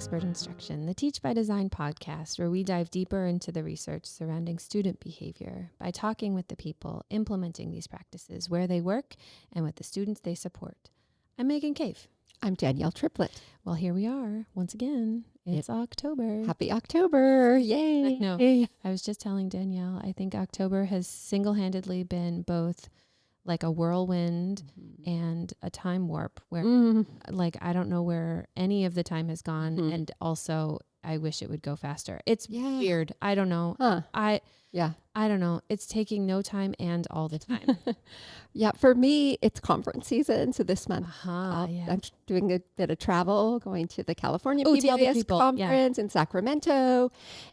Expert Instruction, the Teach by Design podcast, where we dive deeper into the research surrounding student behavior by talking with the people implementing these practices where they work and with the students they support. I'm Megan Cave. I'm Danielle Triplett. Well, here we are once again. It's October. Happy October. Yay. No, I was just telling Danielle, I think October has single-handedly been both like a whirlwind and a time warp where like I don't know where any of the time has gone, and also I wish it would go faster. It's weird. I don't know. I don't know. It's taking no time and all the time. Yeah, for me, it's conference season. So this month, I'm doing a bit of travel, going to the California PBS conference in Sacramento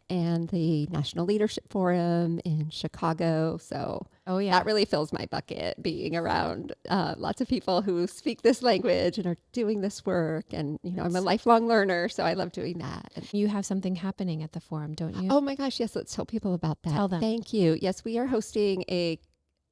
and the National Leadership Forum in Chicago. So that really fills my bucket, being around lots of people who speak this language and are doing this work. And, you know, I'm a lifelong learner, so I love doing that. And you have something happening at the forum, don't you? Oh my gosh, yes. Let's tell people about that. Tell them. Thank you. Yes, we are hosting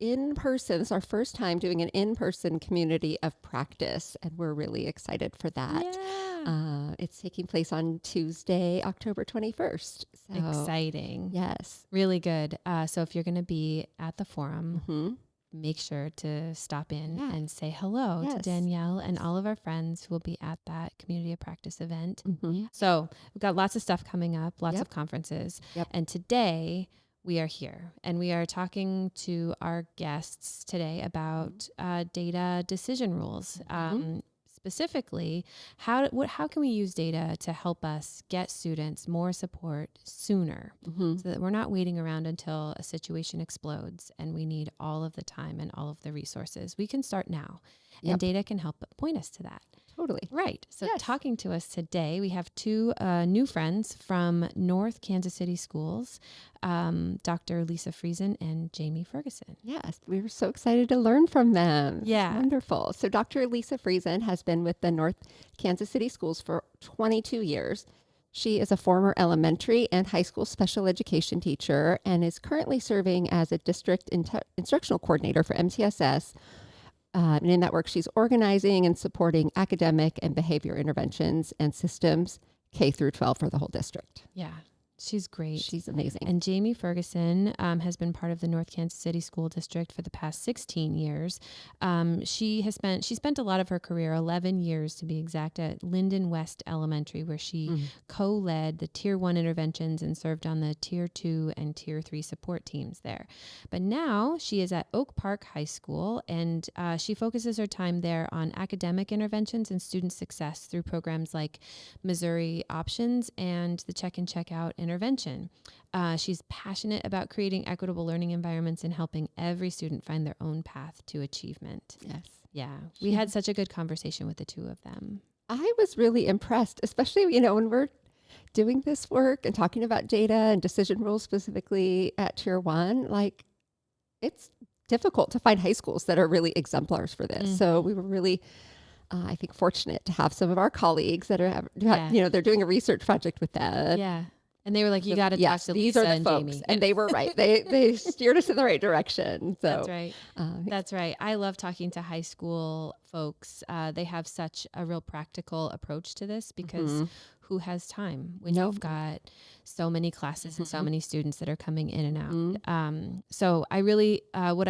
in-person. It's our first time doing an in-person community of practice, and we're really excited for that. Yeah. It's taking place on Tuesday, October 21st. So, exciting. Yes. Really good. So if you're going to be at the forum, make sure to stop in and say hello to Danielle and all of our friends who will be at that community of practice event. So we've got lots of stuff coming up, lots of conferences. And today we are here and we are talking to our guests today about data decision rules. Specifically, how can we use data to help us get students more support sooner so that we're not waiting around until a situation explodes and we need all of the time and all of the resources. We can start now, and data can help point us to that. Totally. Right. So talking to us today, we have two new friends from North Kansas City Schools, Dr. Lisa Friesen and Jamie Ferguson. Yes, we were so excited to learn from them. Yeah. It's wonderful. So Dr. Lisa Friesen has been with the North Kansas City Schools for 22 years. She is a former elementary and high school special education teacher and is currently serving as a District Instructional Coordinator for MTSS. And in that work, she's organizing and supporting academic and behavior interventions and systems K through 12 for the whole district. Yeah, she's great. She's amazing. And Jamie Ferguson has been part of the North Kansas City School District for the past 16 years. She spent a lot of her career, 11 years to be exact, at Linden West Elementary, where she co-led the Tier 1 interventions and served on the Tier 2 and Tier 3 support teams there. But now she is at Oak Park High School, and she focuses her time there on academic interventions and student success through programs like Missouri Options and the Check and Check Out intervention. She's passionate about creating equitable learning environments and helping every student find their own path to achievement. Yes. Yeah. We had such a good conversation with the two of them. I was really impressed, especially, you know, when we're doing this work and talking about data and decision rules specifically at Tier 1, like it's difficult to find high schools that are really exemplars for this. So we were really I think fortunate to have some of our colleagues that are, you know, they're doing a research project with that. Yeah. And they were like, you got to talk to Lisa and Jamie. And they were right. They steered us in the right direction. So that's right. That's right. I love talking to high school folks. They have such a real practical approach to this because who has time when you've got so many classes and so many students that are coming in and out. So I really, what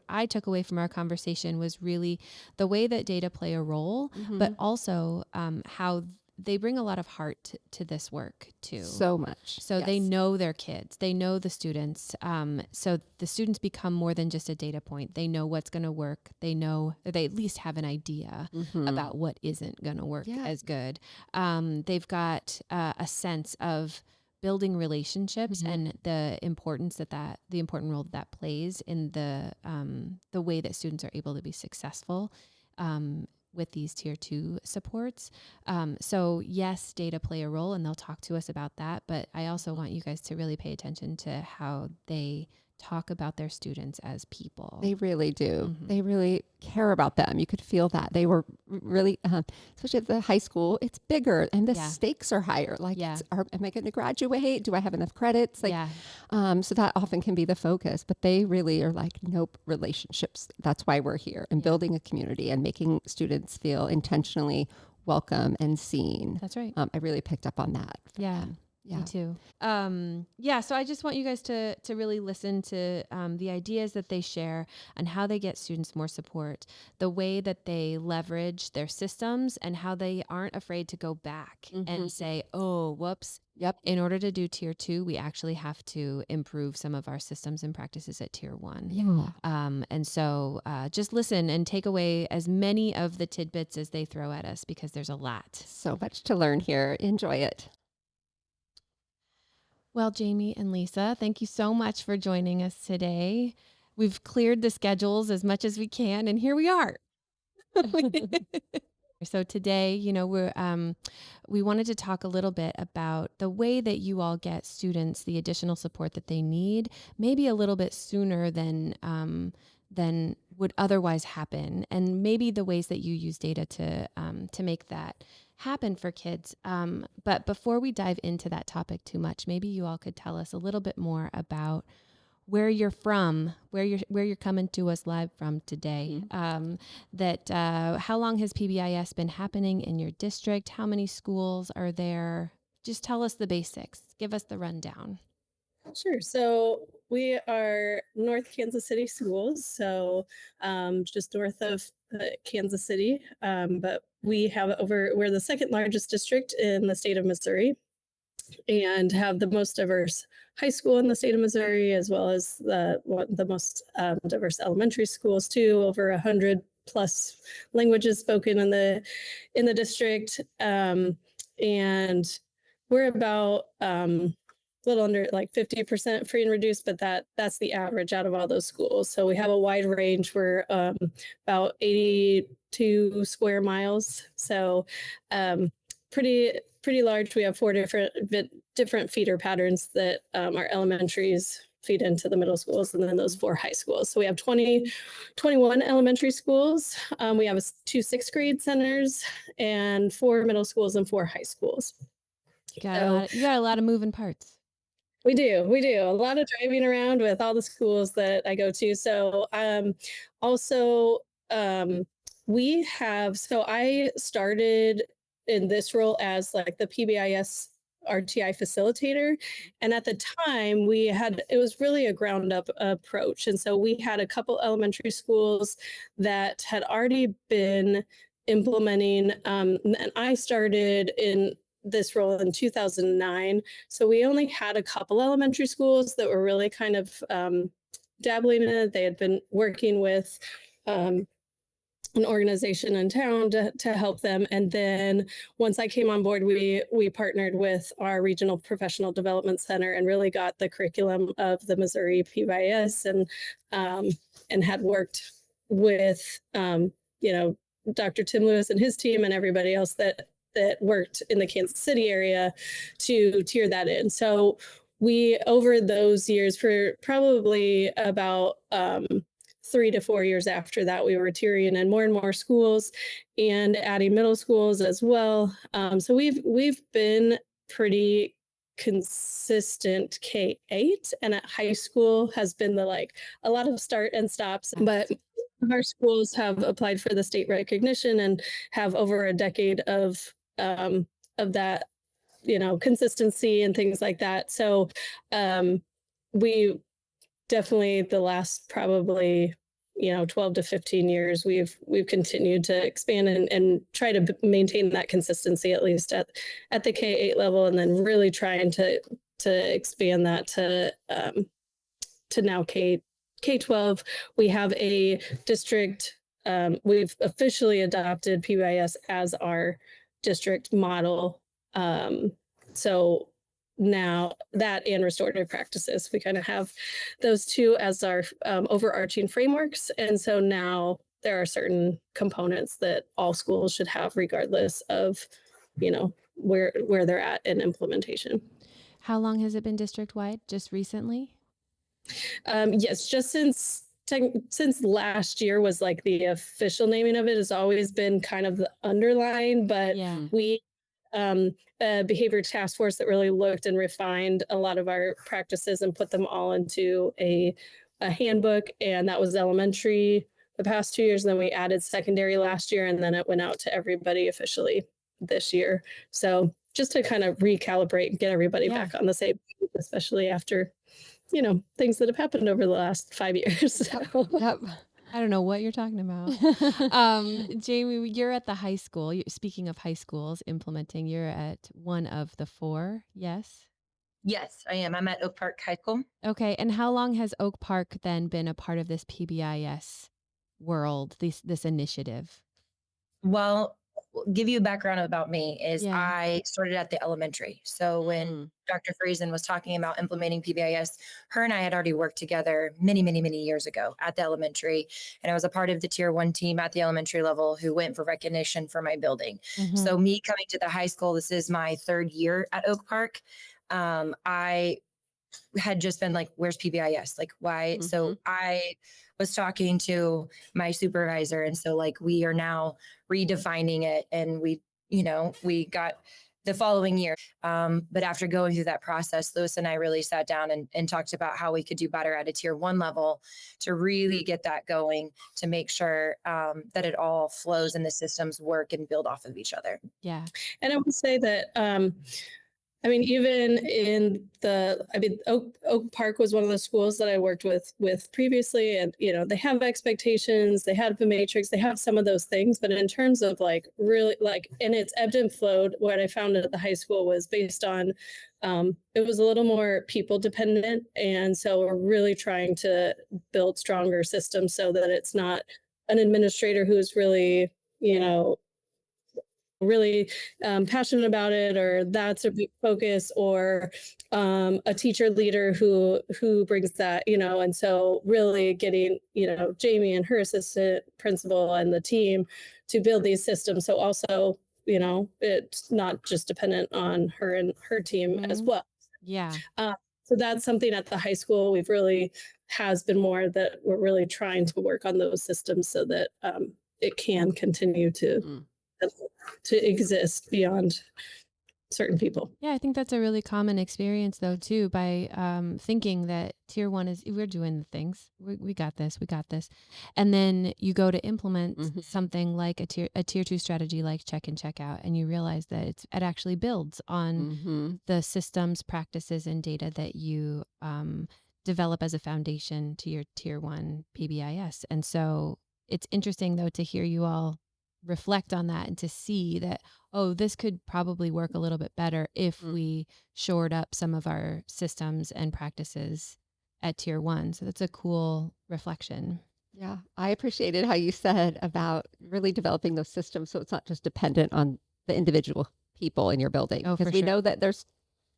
I took away from our conversation was really the way that data play a role, but also how they bring a lot of heart to this work too. So much. So they know their kids, they know the students. So the students become more than just a data point. They know what's going to work. They know, or they at least have an idea about what isn't going to work as good. They've got a sense of building relationships and the importance the important role that plays in the way that students are able to be successful with these Tier 2 supports. So yes, data play a role and they'll talk to us about that, but I also want you guys to really pay attention to how they talk about their students as people. They really do. They really care about them. You could feel that. They were really, especially at the high school, it's bigger and the stakes are higher. Like, am I going to graduate? Do I have enough credits? Like, so that often can be the focus, but they really are like, nope, relationships. That's why we're here, and building a community and making students feel intentionally welcome and seen. That's right. I really picked up on that. Yeah. Me too. So I just want you guys to really listen to the ideas that they share and how they get students more support, the way that they leverage their systems, and how they aren't afraid to go back and say, oh, whoops. Yep. In order to do tier 2, we actually have to improve some of our systems and practices at tier 1. Yeah. And so just listen and take away as many of the tidbits as they throw at us, because there's a lot. So much to learn here. Enjoy it. Well, Jamie and Lisa, thank you so much for joining us today. We've cleared the schedules as much as we can, and here we are. So today, we wanted to talk a little bit about the way that you all get students the additional support that they need, maybe a little bit sooner than would otherwise happen, and maybe the ways that you use data to make that happen for kids. But before we dive into that topic too much, maybe you all could tell us a little bit more about where you're from, where you're coming to us live from today. How long has PBIS been happening in your district? How many schools are there? Just tell us the basics. Give us the rundown. Sure. So we are North Kansas City schools, so just north of Kansas City. But we're the second largest district in the state of Missouri, and have the most diverse high school in the state of Missouri, as well as the most diverse elementary schools too. Over 100 plus languages spoken in the district, and we're about little under like 50% free and reduced, but that's the average out of all those schools. So we have a wide range. We're about 82 square miles. So pretty large. We have 4 different feeder patterns that our elementaries feed into the middle schools, and then those 4 high schools. So we have 21 elementary schools. We have 2 6th grade centers and 4 middle schools and 4 high schools. You got a lot of moving parts. We do a lot of driving around with all the schools that I go to. So I started in this role as like the PBIS RTI facilitator, and at the time it was really a ground up approach, and so we had a couple elementary schools that had already been implementing, and I started in this role in 2009. So we only had a couple elementary schools that were really kind of dabbling in it. They had been working with an organization in town to help them. And then once I came on board, we partnered with our regional professional development center and really got the curriculum of the Missouri PBIS, and had worked with Dr. Tim Lewis and his team and everybody else that worked in the Kansas City area to tier that in. So we, over those years, for probably about 3 to 4 years after that, we were tiering in more and more schools and adding middle schools as well. So we've been pretty consistent K-8, and at high school has been a lot of start and stops, but our schools have applied for the state recognition and have over a decade of that, consistency and things like that. So we definitely, the last probably 12 to 15 years, we've continued to expand and try to maintain that consistency, at least at the K-8 level, and then really trying to expand that to now K-12. We have a district. We've officially adopted PBIS as our district model. So now that and restorative practices, we kind of have those two as our overarching frameworks. And so now there are certain components that all schools should have, regardless of, where they're at in implementation. How long has it been district-wide? Just recently? Yes, just since last year was like the official naming of it. Has always been kind of the underline, but we a behavior task force that really looked and refined a lot of our practices and put them all into a handbook, and that was elementary the past 2 years. And then we added secondary last year, and then it went out to everybody officially this year. So just to kind of recalibrate and get everybody back on the same page, especially after, things that have happened over the last 5 years. Yep. I don't know what you're talking about. Jamie, you're at the high school. Speaking of high schools implementing, you're at one of the 4, yes? Yes, I am. I'm at Oak Park High School. Okay. And how long has Oak Park then been a part of this PBIS world, this initiative? Well, give you a background about me is I started at the elementary. So when Dr. Friesen was talking about implementing PBIS, her and I had already worked together many, many, many years ago at the elementary. And I was a part of the tier 1 team at the elementary level who went for recognition for my building. So me coming to the high school, this is my 3rd year at Oak Park. I had just been like, where's PBIS? Like, why? So I was talking to my supervisor. And so like, we are now redefining it. And we got the following year. But after going through that process, Lewis and I really sat down and talked about how we could do better at a tier 1 level to really get that going, to make sure that it all flows and the systems work and build off of each other. Yeah. And I would say that, even in Oak Park was one of the schools that I worked with previously, and they have expectations, they have the matrix, they have some of those things, but in terms of really and it's ebbed and flowed. What I found at the high school was based on, it was a little more people dependent, and so we're really trying to build stronger systems so that it's not an administrator who's really really passionate about it, or that's a big focus, or a teacher leader who brings that, and so really getting, Jamie and her assistant principal and the team to build these systems. So also, it's not just dependent on her and her team as well. Yeah. So that's something at the high school we've really has been more that we're really trying to work on those systems so that it can continue to exist beyond certain people. Yeah, I think that's a really common experience though too, by thinking that tier 1 is, we're doing the things, we got this, and then you go to implement something like a tier 2 strategy like check and check out, and you realize that it actually builds on the systems, practices, and data that you develop as a foundation to your tier 1 PBIS. And so it's interesting though to hear you all reflect on that and to see that, oh, this could probably work a little bit better if we shored up some of our systems and practices at tier 1. So that's a cool reflection. Yeah, I appreciated how you said about really developing those systems so it's not just dependent on the individual people in your building. Because we know that there's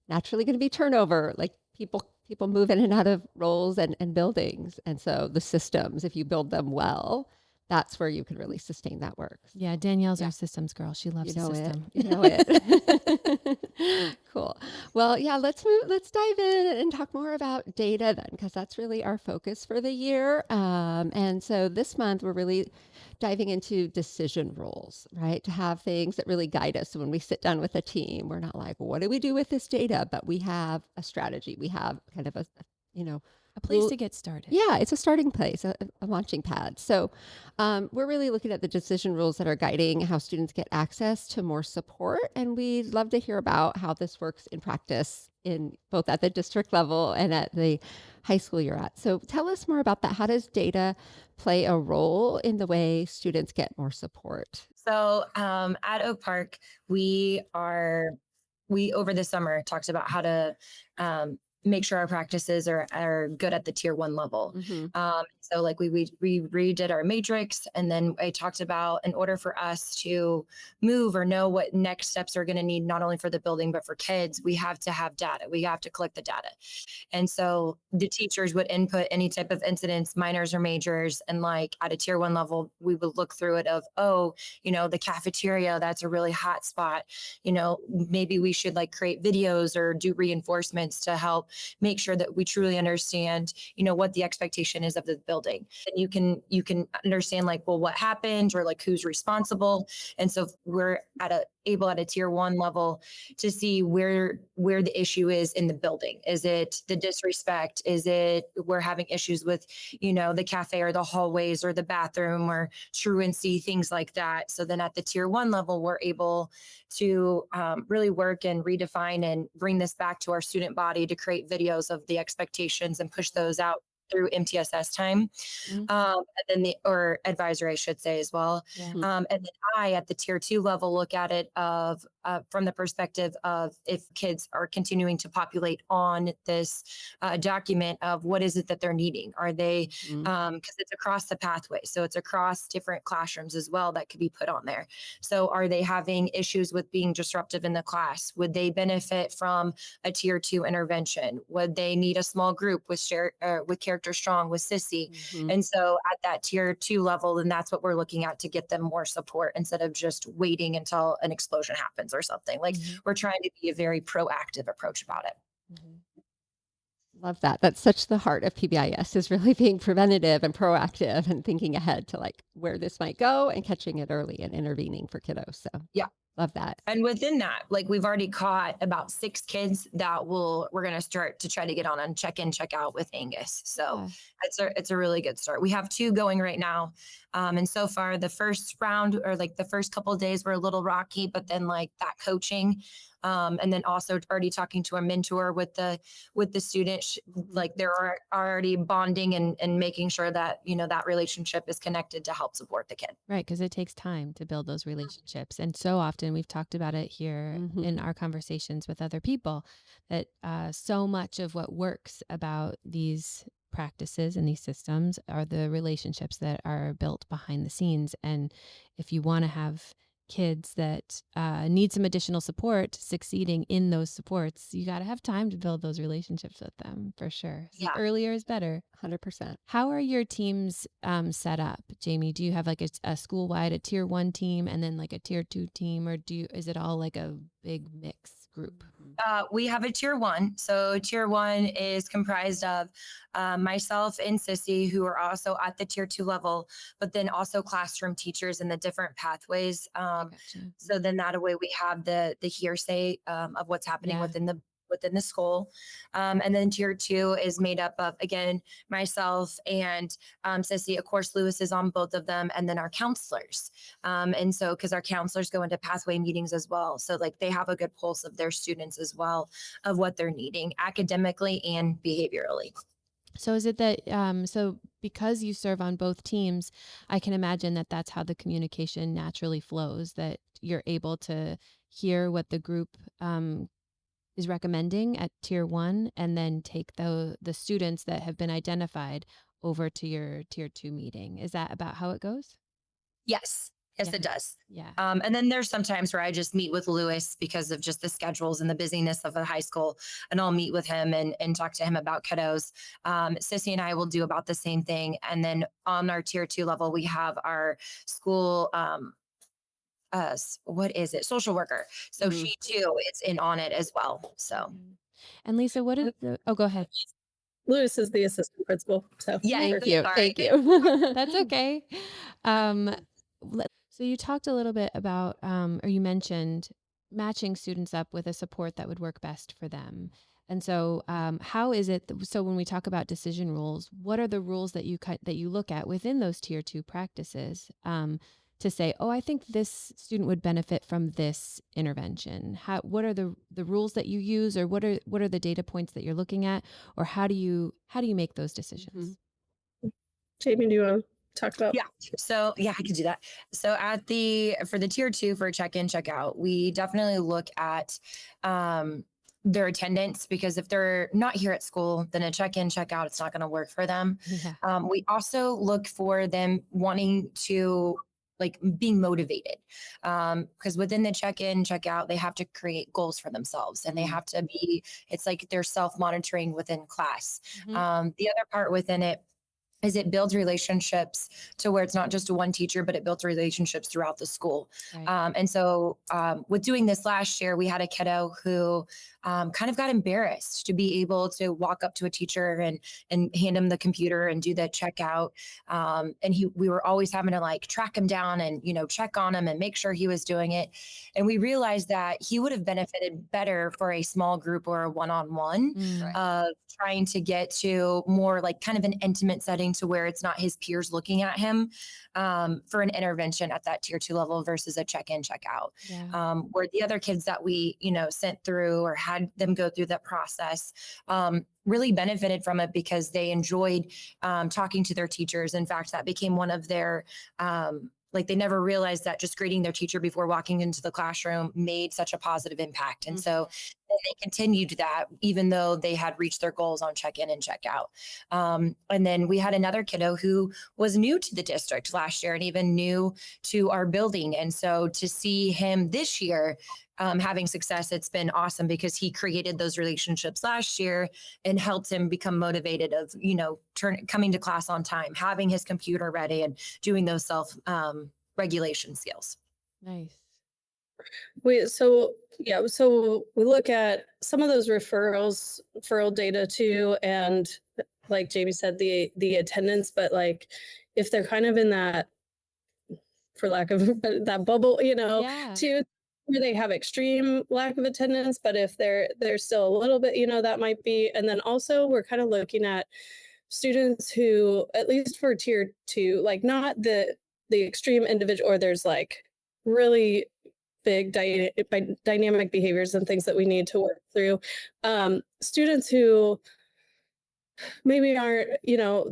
naturally going to be turnover, like people move in and out of roles and buildings. And so the systems, if you build them well, that's where you can really sustain that work. Yeah, Danielle's our systems girl. She loves the system. You know it. Cool. Well, yeah, let's dive in and talk more about data then, because that's really our focus for the year. And so this month we're really diving into decision rules, right? To have things that really guide us. So when we sit down with a team, we're not like, what do we do with this data? But we have a strategy. We have kind of a place to get started. Yeah, it's a starting place, a launching pad. So we're really looking at the decision rules that are guiding how students get access to more support. And we'd love to hear about how this works in practice in both at the district level and at the high school you're at. So tell us more about that. How does data play a role in the way students get more support? So at Oak Park, we over the summer talked about how to make sure our practices are good at the tier 1 level. So like we redid our matrix, and then I talked about, in order for us to move or know what next steps are going to need, not only for the building, but for kids, we have to have data. We have to collect the data. And so the teachers would input any type of incidents, minors or majors. And like at a tier 1 level, we would look through it of, the cafeteria, that's a really hot spot. Maybe we should like create videos or do reinforcements to help make sure that we truly understand, what the expectation is of the building building. And you can understand like, well, what happened or like who's responsible. And so we're able at a tier 1 level to see where the issue is in the building. Is it the disrespect? Is it we're having issues with, the cafe or the hallways or the bathroom or truancy, things like that. So then at the tier 1 level, we're able to really work and redefine and bring this back to our student body to create videos of the expectations and push those out through MTSS time. And then or advisory, I should say as well. Yeah. And then I, at the tier 2 level, look at it from the perspective of if kids are continuing to populate on this document of what is it that they're needing. Are they, because it's across the pathway. So it's across different classrooms as well that could be put on there. So are they having issues with being disruptive in the class? Would they benefit from a tier 2 intervention? Would they need a small group with Character Strong, with Sissy? And so at that tier 2 level, then that's what we're looking at to get them more support instead of just waiting until an explosion happens or something. Like we're trying to be a very proactive approach about it. Love that. That's such the heart of PBIS, is really being preventative and proactive and thinking ahead to like where this might go and catching it early and intervening for kiddos. So yeah. Love that. And within that, like we've already caught about 6 kids that we're going to start to try to get on and check in, check out with Angus. So it's a really good start. We have 2 going right now. And so far the first round or like the first couple of days were a little rocky, but then like that coaching, and then also already talking to a mentor with the student, like they're already bonding and making sure that, that relationship is connected to help support the kid. Right. Because it takes time to build those relationships. And so often we've talked about it here in our conversations with other people, that so much of what works about these practices and these systems are the relationships that are built behind the scenes. And if you want to have kids that need some additional support succeeding in those supports, you got to have time to build those relationships with them, for sure. So earlier is better. 100%. How are your teams set up, Jamie? Do you have like a school-wide, a tier 1 team and then like a tier 2 team, or is it all like a big mix group? We have a tier 1. So tier 1 is comprised of myself and Sissy, who are also at the tier 2 level, but then also classroom teachers in the different pathways. Gotcha. So then that way we have the hearsay of what's happening within the school. And then tier 2 is made up of, again, myself and Sissy. Of course, Lewis is on both of them, and then our counselors. And so, because our counselors go into pathway meetings as well. So like they have a good pulse of their students as well, of what they're needing academically and behaviorally. So is it that, so because you serve on both teams, I can imagine that that's how the communication naturally flows, that you're able to hear what the group is recommending at tier 1 and then take the students that have been identified over to your tier 2 meeting. Is that about how it goes? Yes, it does. Yeah. And then there's sometimes where I just meet with Lewis because of just the schedules and the busyness of the high school, and I'll meet with him and talk to him about kiddos. Sissy and I will do about the same thing. And then on our tier 2 level, we have our school, what is it? Social worker. So she too is in on it as well. So. And Lisa, what is go ahead. Lewis is the assistant principal. So yeah, Thank you. That's okay. So you talked a little bit about, or you mentioned matching students up with a support that would work best for them. And so how is it, so when we talk about decision rules, what are the rules that you look at within those tier 2 practices to say, oh, I think this student would benefit from this intervention? What are the rules that you use, or what are the data points that you're looking at, or how do you make those decisions? Jamie, do you want to talk about? Yeah. So I can do that. So for the tier 2 for check-in, check-out, we definitely look at their attendance, because if they're not here at school, then a check-in, check-out, it's not going to work for them. Yeah. We also look for them wanting to like being motivated, because within the check-in, check-out, they have to create goals for themselves, and they have to be, it's like they're self-monitoring within class. The other part within it is it builds relationships to where it's not just one teacher, but it builds relationships throughout the school. Right. And so with doing this last year, we had a kiddo who kind of got embarrassed to be able to walk up to a teacher and hand him the computer and do the checkout. And we were always having to like track him down and, check on him and make sure he was doing it. And we realized that he would have benefited better for a small group or a one-on-one of trying to get to more like kind of an intimate setting to where it's not his peers looking at him for an intervention at that tier 2 level versus a check-in, check-out. Yeah. Where the other kids that we, sent through or had them go through that process really benefited from it because they enjoyed talking to their teachers. In fact, that became one of their like they never realized that just greeting their teacher before walking into the classroom made such a positive impact. And so they continued that even though they had reached their goals on check-in and check-out. And then we had another kiddo who was new to the district last year and even new to our building. And so to see him this year having success, it's been awesome because he created those relationships last year and helped him become motivated of, coming to class on time, having his computer ready and doing those self regulation skills. Nice. So we look at some of those referral data too, and like Jamie said, the attendance, but like if they're kind of in that, for lack of that bubble, too, where they have extreme lack of attendance, but if they're still a little bit, that might be. And then also we're kind of looking at students who, at least for tier 2, like not the extreme individual, or there's like really big dynamic behaviors and things that we need to work through. Students who maybe aren't,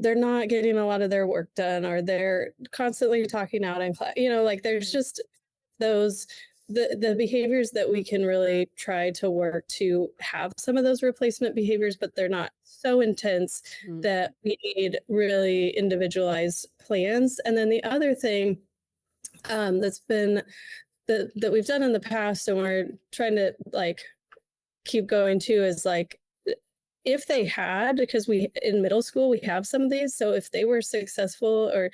they're not getting a lot of their work done, or they're constantly talking out in class, like there's just those, the behaviors that we can really try to work to have some of those replacement behaviors, but they're not so intense that we need really individualized plans. And then the other thing that's been that we've done in the past, and we're trying to like keep going to, is like, if they had, because we in middle school we have some of these, so if they were successful, or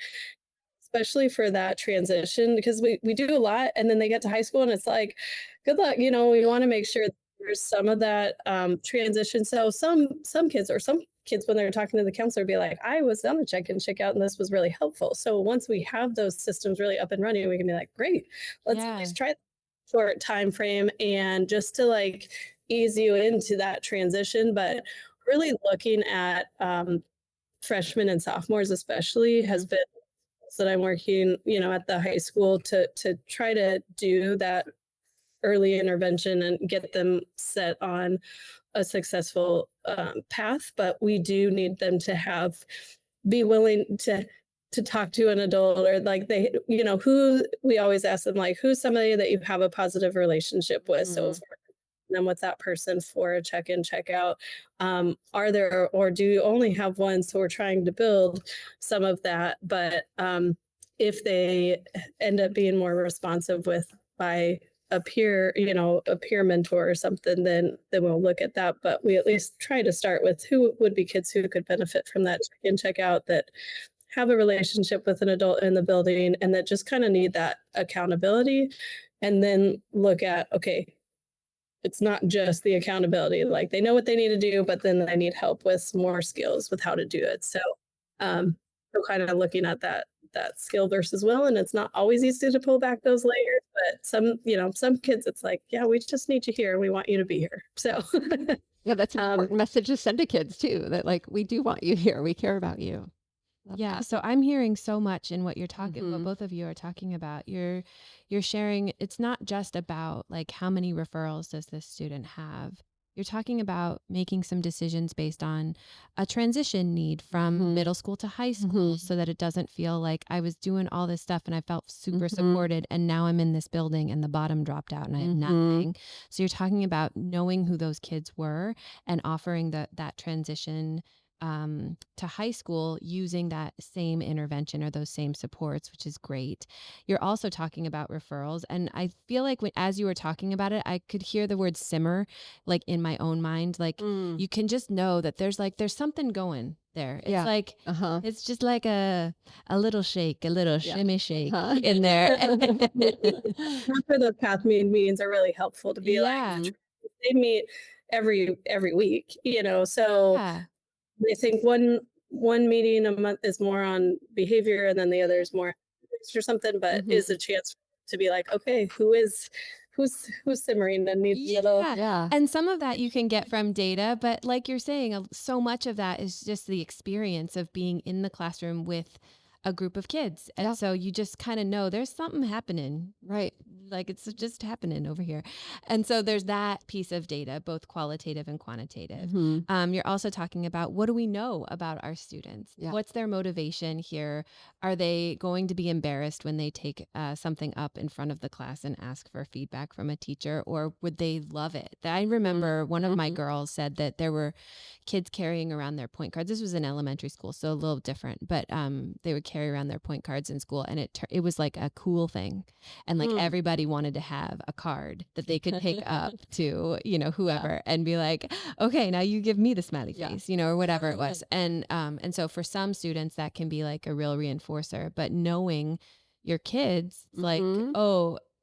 especially for that transition, because we do a lot and then they get to high school and it's like, good luck, we want to make sure there's some of that transition. So some kids, or some kids, when they're talking to the counselor, be like, I was on the check-in, check-out, and this was really helpful. So once we have those systems really up and running, we can be like, great, let's at least try short time frame and just to like ease you into that transition. But really looking at freshmen and sophomores especially has been that I'm working, at the high school to try to do that early intervention and get them set on a successful path. But we do need them to be willing to talk to an adult, or like they, who, we always ask them, like, who's somebody that you have a positive relationship with. So if them with that person for a check-in, check-out, are there, or do you only have one? So we're trying to build some of that. But if they end up being more responsive by a peer, a peer mentor or something, then we'll look at that. But we at least try to start with who would be kids who could benefit from that check-in, check-out, that have a relationship with an adult in the building and that just kind of need that accountability. And then look at, okay, it's not just the accountability, like they know what they need to do, but then they need help with more skills with how to do it. So we're kind of looking at that skill versus will, and it's not always easy to pull back those layers, but some kids, it's like, yeah, we just need you here. We want you to be here. So yeah, that's an important message to send to kids too, that like, we do want you here. We care about you. Love that. So I'm hearing so much in what you're talking, what both of you are talking about. You're sharing, it's not just about like how many referrals does this student have. You're talking about making some decisions based on a transition need from middle school to high school, so that it doesn't feel like I was doing all this stuff and I felt super supported, and now I'm in this building and the bottom dropped out and I have nothing. So you're talking about knowing who those kids were and offering that transition to high school using that same intervention or those same supports, which is great. You're also talking about referrals. And I feel like as you were talking about it, I could hear the word simmer, like in my own mind, like you can just know that there's something going there. It's like, it's just like a little shake, a little shimmy shake in there. That's where those path meetings are really helpful to be like, they meet every week, so I think one meeting a month is more on behavior, and then the other is more or something, but is a chance to be like, okay, who's simmering and needs a little. And some of that you can get from data, but like you're saying, so much of that is just the experience of being in the classroom with a group of kids. And so you just kind of know there's something happening, right? Like it's just happening over here. And so there's that piece of data, both qualitative and quantitative. You're also talking about, what do we know about our students? What's their motivation here? Are they going to be embarrassed when they take something up in front of the class and ask for feedback from a teacher, or would they love it? I remember one of my girls said that there were kids carrying around their point cards. This was in elementary school, so a little different, but they would carry around their point cards in school, and it was like a cool thing, and like everybody wanted to have a card that they could take up to whoever and be like, okay, now you give me the smiley face, or whatever it was. And so for some students that can be like a real reinforcer, but knowing your kids, like,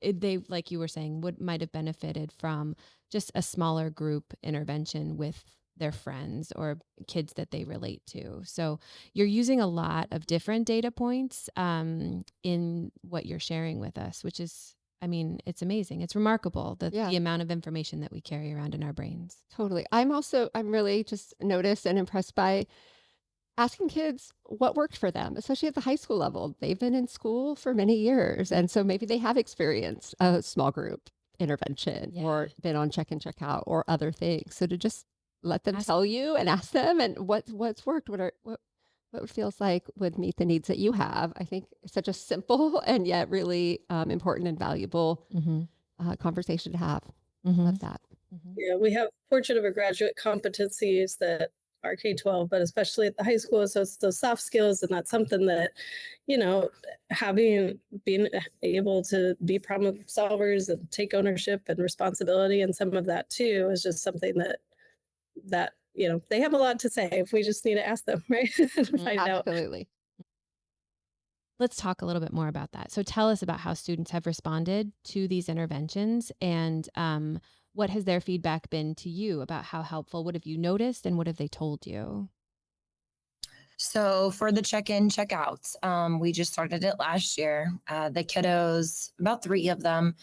they, like you were saying, might have benefited from just a smaller group intervention with their friends or kids that they relate to. So you're using a lot of different data points in what you're sharing with us, which is, I mean, it's amazing. It's remarkable the amount of information that we carry around in our brains. Totally. I'm really just noticed and impressed by asking kids what worked for them, especially at the high school level. They've been in school for many years, and so maybe they have experienced a small group intervention or been on check-in, check-out or other things. So to just let them tell you and ask them, and what's worked, what it feels like would meet the needs that you have. I think it's such a simple and yet really important and valuable conversation to have. Love that. Yeah, we have portrait of a graduate competencies that are K-12, but especially at the high school. So it's those soft skills, and that's something that, being able to be problem solvers and take ownership and responsibility, and some of that too is just something that they have a lot to say. If we just need to ask them, right? to find out. Absolutely. Let's talk a little bit more about that. So tell us about how students have responded to these interventions, and what has their feedback been to you about how helpful? What have you noticed, and what have they told you? So for the check-in, check-outs, we just started it last year. The kiddos, about 3 of them,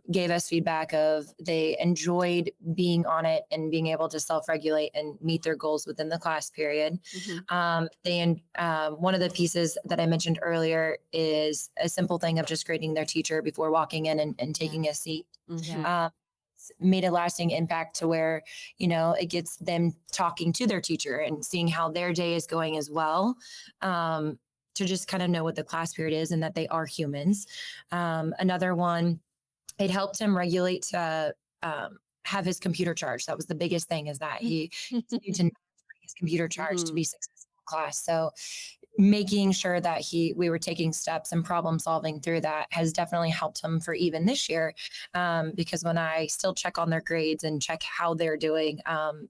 gave us feedback of they enjoyed being on it and being able to self-regulate and meet their goals within the class period. One of the pieces that I mentioned earlier is a simple thing of just greeting their teacher before walking in and taking a seat. Made a lasting impact to where, it gets them talking to their teacher and seeing how their day is going as well, to just kind of know what the class period is and that they are humans. Another one, it helped him regulate to have his computer charged. That was the biggest thing, is that he needed to have his computer charged to be successful in class. So making sure that we were taking steps and problem solving through that has definitely helped him for even this year. Because when I still check on their grades and check how they're doing,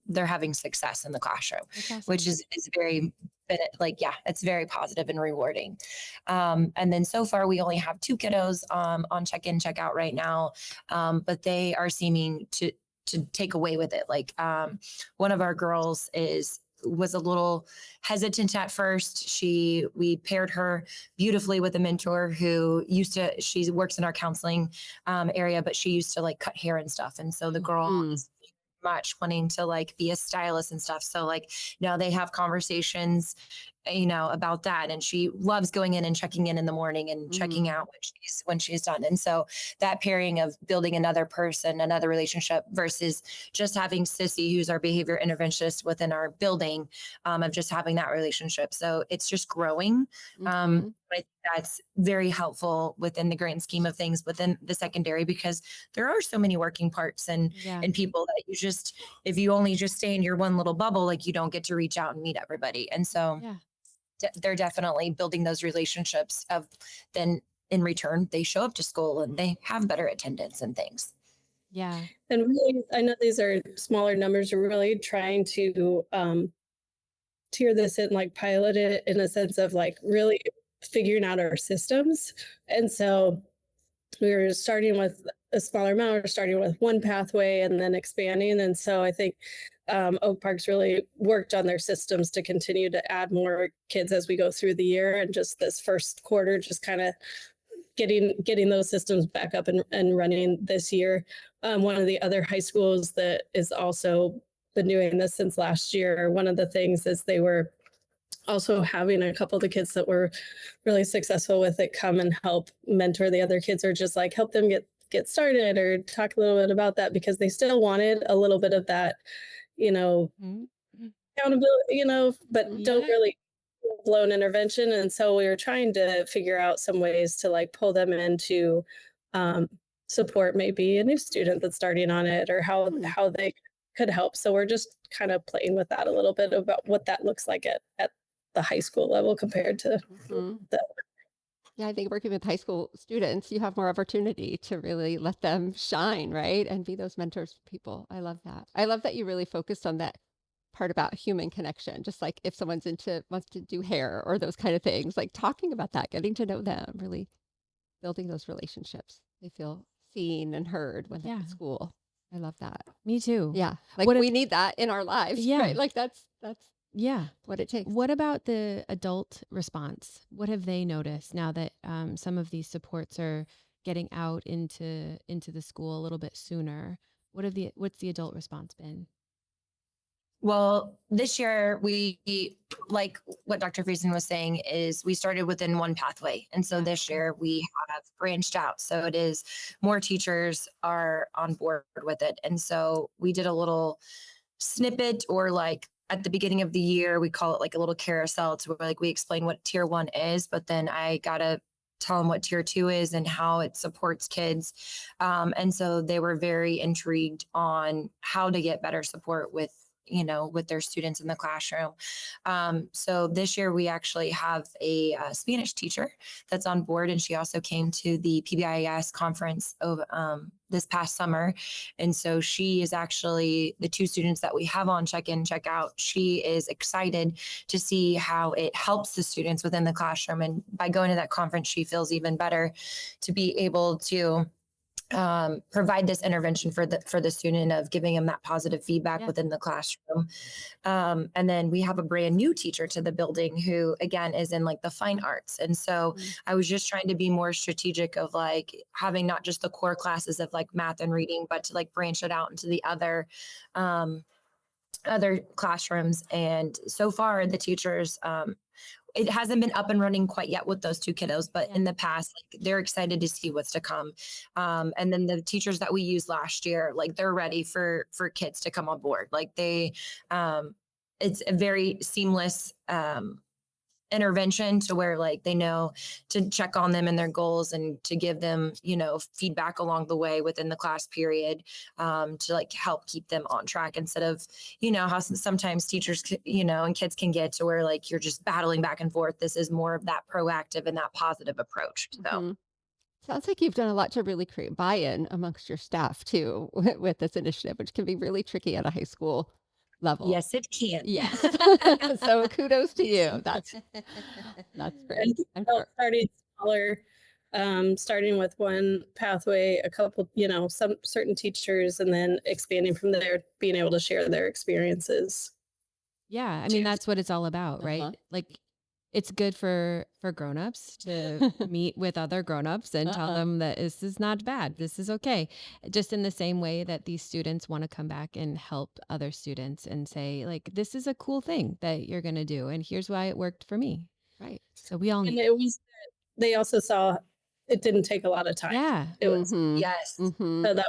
they're having success in the classroom, which is very, it's very positive and rewarding. And then so far we only have 2 kiddos on check-in, check-out right now. But they are seeming to take away with it. Like one of our girls was a little hesitant at first. We paired her beautifully with a mentor who she works in our counseling area, but she used to like cut hair and stuff. And so the girl is much wanting to like be a stylist and stuff. So like now they have conversations about that. And she loves going in and checking in the morning and checking out when she's done. And so that pairing of building another person, another relationship versus just having Sissy, who's our behavior interventionist within our building, of just having that relationship. So it's just growing. I think that's very helpful within the grand scheme of things within the secondary, because there are so many working parts and people that you just, if you only just stay in your one little bubble, like you don't get to reach out and meet everybody. And so they're definitely building those relationships of then in return, they show up to school and they have better attendance and things. Yeah. And really, I know these are smaller numbers. We're really trying to tier this in, like pilot it in a sense of like really figuring out our systems. And so we were starting with a smaller amount, we're starting with one pathway and then expanding. And so I think Oak Park's really worked on their systems to continue to add more kids as we go through the year. And just this first quarter, just kind of getting those systems back up and running this year. One of the other high schools that is also been doing this since last year, one of the things is they were also having a couple of the kids that were really successful with it come and help mentor the other kids, or just like help them get started or talk a little bit about that, because they still wanted a little bit of that, accountability, but don't really blown intervention. And so we were trying to figure out some ways to like pull them into support maybe a new student that's starting on it, or how they could help. So we're just kind of playing with that a little bit about what that looks like at the high school level compared to the. Yeah, I think working with high school students, you have more opportunity to really let them shine, right? And be those mentors for people. I love that. I love that you really focused on that part about human connection. Just like if someone's wants to do hair or those kind of things, like talking about that, getting to know them, really building those relationships. They feel seen and heard when they're at school. I love that. Me too. Yeah. Like we need that in our lives. Yeah. Right? Like that's what it takes. What about the adult response? What have they noticed now that some of these supports are getting out into the school a little bit sooner? What's the adult response been? Well, this year we, like what Dr. Friesen was saying, is we started within one pathway. And so this year we have branched out. So it is more teachers are on board with it. And so we did a little snippet, or like at the beginning of the year, we call it like a little carousel, to where like we explain what tier 1 is, but then I got to tell them what tier 2 is and how it supports kids. And so they were very intrigued on how to get better support with their students in the classroom. So this year we actually have a Spanish teacher that's on board, and she also came to the PBIS conference this past summer. And so she is actually the 2 students that we have on check-in, check-out. She is excited to see how it helps the students within the classroom. And by going to that conference, she feels even better to be able to provide this intervention for the student, of giving them that positive feedback within the classroom. And then we have a brand new teacher to the building who, again, is in like the fine arts. And so I was just trying to be more strategic of like having not just the core classes of like math and reading, but to like branch it out into the other classrooms. And so far the teachers, it hasn't been up and running quite yet with those 2 kiddos, but in the past, like they're excited to see what's to come. And then the teachers that we used last year, like they're ready for kids to come on board. Like it's a very seamless intervention, to where like they know to check on them and their goals, and to give them feedback along the way within the class period, to like help keep them on track, instead of how sometimes teachers and kids can get to where like you're just battling back and forth. This is more of that proactive and that positive approach. So sounds like you've done a lot to really create buy-in amongst your staff too with this initiative, which can be really tricky at a high school level. Yes, it can. Yes. So kudos to you. That's great. Starting smaller, starting with one pathway, a couple, some certain teachers, and then expanding from there, being able to share their experiences. Yeah. I mean, that's what it's all about, right? Like it's good for grownups to meet with other grownups and tell them that this is not bad. This is okay. Just in the same way that these students want to come back and help other students and say, like, this is a cool thing that you're going to do. And here's why it worked for me. Right. So we all And need. it was, they also saw it didn't take a lot of time. Yeah. It was, yes. so that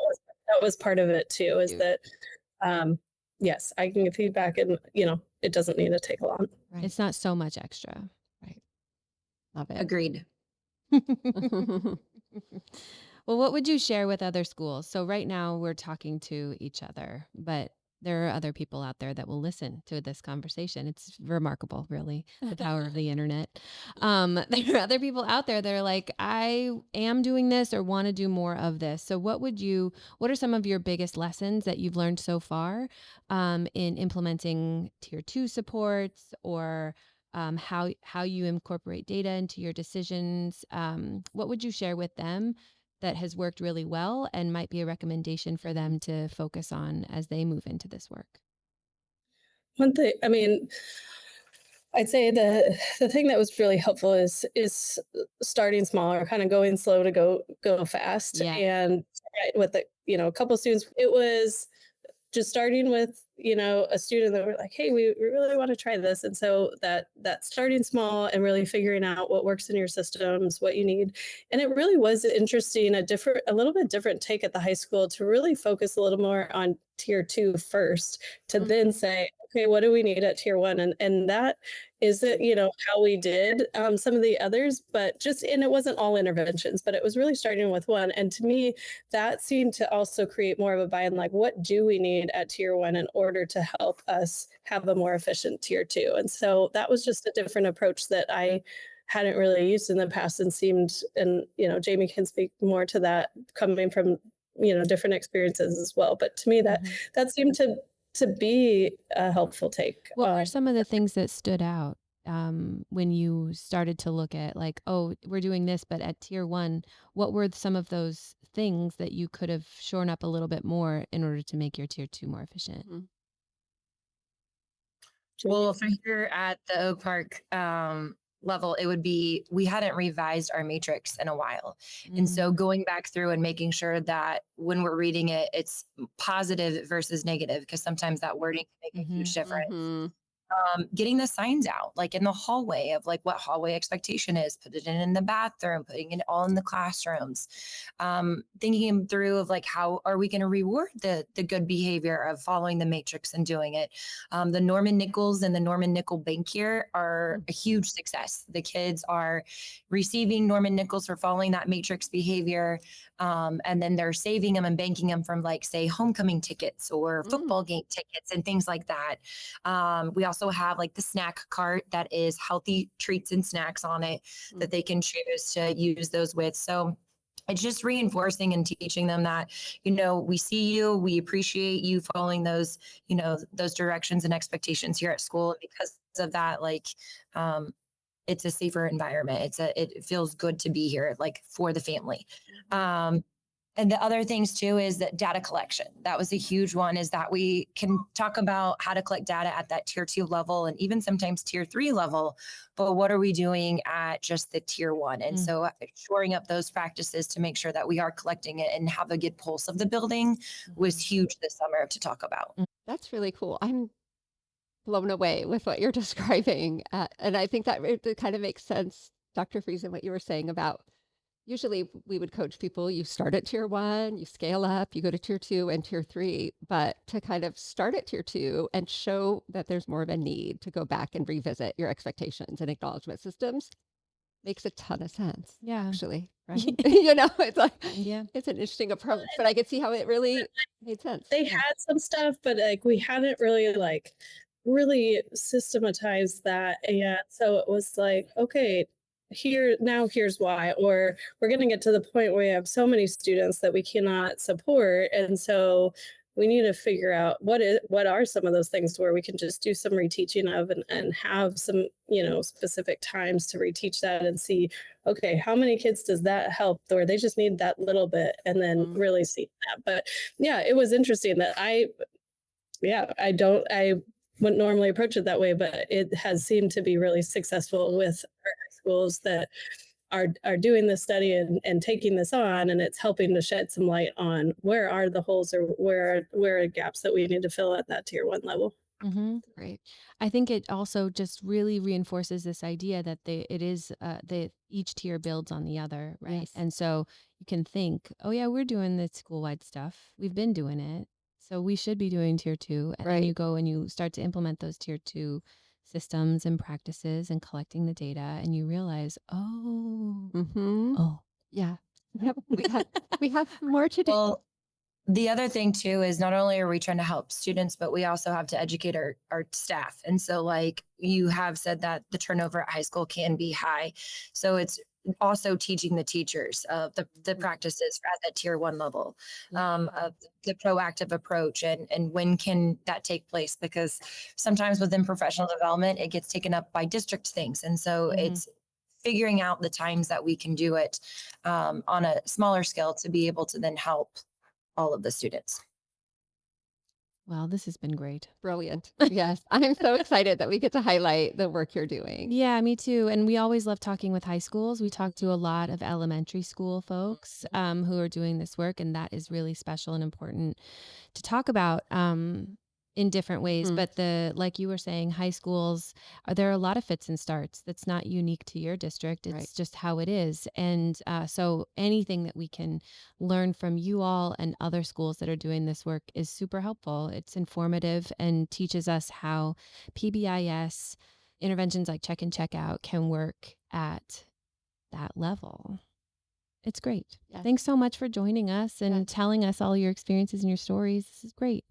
was part of it too, is that, yes, I can give feedback and, it doesn't need to take a long. Right. It's not so much extra. Right. Love it. Agreed. Well, what would you share with other schools? So right now we're talking to each other, but there are other people out there that will listen to this conversation. It's remarkable, really, the power of the internet. There are other people out there that are like, I am doing this or want to do more of this. So what are some of your biggest lessons that you've learned so far in implementing tier 2 supports, or how you incorporate data into your decisions? What would you share with them that has worked really well and might be a recommendation for them to focus on as they move into this work? One thing, I mean, I'd say the thing that was really helpful is starting small, or kind of going slow to go fast. Yeah. And with a couple students, it was just starting with, a student that were like, hey, we really want to try this. And so that starting small and really figuring out what works in your systems, what you need. And it really was interesting, a little bit different take at the high school to really focus a little more on tier 2 first, to then say, okay, what do we need at tier 1? And that is it, how we did some of the others, but and it wasn't all interventions, but it was really starting with one. And to me, that seemed to also create more of a buy-in, like, what do we need at tier 1 in order to help us have a more efficient tier 2? And so that was just a different approach that I hadn't really used in the past, and Jamie can speak more to that, coming from, different experiences as well. But to me, that seemed to be a helpful take. What were some of the things that stood out when you started to look at, like, oh, we're doing this, but at tier 1, what were some of those things that you could have shorn up a little bit more in order to make your tier 2 more efficient? Well, for here at the Oak Park level, it would be, we hadn't revised our matrix in a while. And so going back through and making sure that when we're reading it, it's positive versus negative, because sometimes that wording can make a huge difference. Getting the signs out, like in the hallway, of like what hallway expectation is, put it in the bathroom, putting it all in the classrooms, thinking through of like, how are we going to reward the good behavior of following the matrix and doing it. The Norman Nichols and the Norman Nickel Bank here are a huge success. The kids are receiving Norman Nichols for following that matrix behavior. And then they're saving them and banking them from, like, say, homecoming tickets or football game tickets and things like that. We also have like the snack cart that is healthy treats and snacks on it that they can choose to use those with. So it's just reinforcing and teaching them that, we see you, we appreciate you following those, those directions and expectations here at school. And because of that, like, it's a safer environment. It feels good to be here, like, for the family. And the other things too is that data collection. That was a huge one, is that we can talk about how to collect data at that tier 2 level and even sometimes tier 3 level, but what are we doing at just the tier 1? And so shoring up those practices to make sure that we are collecting it and have a good pulse of the building was huge this summer to talk about. That's really cool. I'm blown away with what you're describing. And I think that it kind of makes sense, Dr. Friesen, what you were saying about, usually we would coach people, you start at tier 1, you scale up, you go to tier 2 and tier 3, but to kind of start at tier 2 and show that there's more of a need to go back and revisit your expectations and acknowledgement systems makes a ton of sense. Yeah. Actually, right? It's like, Yeah. it's an interesting approach, but I could see how it really made sense. They had some stuff, but like we hadn't really systematized that. And so it was like, okay, here's why. Or we're going to get to the point where we have so many students that we cannot support, and so we need to figure out what are some of those things where we can just do some reteaching of, and have some specific times to reteach that and see, okay, how many kids does that help, or they just need that little bit, and then really see that. But yeah, it was interesting that I wouldn't normally approach it that way, but it has seemed to be really successful with our high schools that are doing this study and taking this on, and it's helping to shed some light on where are the holes or where are gaps that we need to fill at that tier 1 level. Mm-hmm. Great. I think it also just really reinforces this idea that each tier builds on the other, right? Yes. And so you can think, oh yeah, we're doing the school-wide stuff. We've been doing it. So we should be doing tier 2. And then you go and you start to implement those tier 2 systems and practices and collecting the data, and you realize, Yeah. We have more to do. Well, the other thing too is not only are we trying to help students, but we also have to educate our staff. And so like you have said that the turnover at high school can be high. So it's also teaching the teachers of the practices at that tier 1 level, of the proactive approach and when can that take place? Because sometimes within professional development, it gets taken up by district things. And so it's figuring out the times that we can do it on a smaller scale to be able to then help all of the students. Well, this has been great. Brilliant. Yes. I'm so excited that we get to highlight the work you're doing. Yeah, me too. And we always love talking with high schools. We talk to a lot of elementary school folks who are doing this work, and that is really special and important to talk about in different ways. But like you were saying, high schools, there are a lot of fits and starts. That's not unique to your district. It's just how it is. And so anything that we can learn from you all and other schools that are doing this work is super helpful. It's informative and teaches us how PBIS interventions like check and check out can work at that level. It's great. Yes. Thanks so much for joining us and telling us all your experiences and your stories. This is great.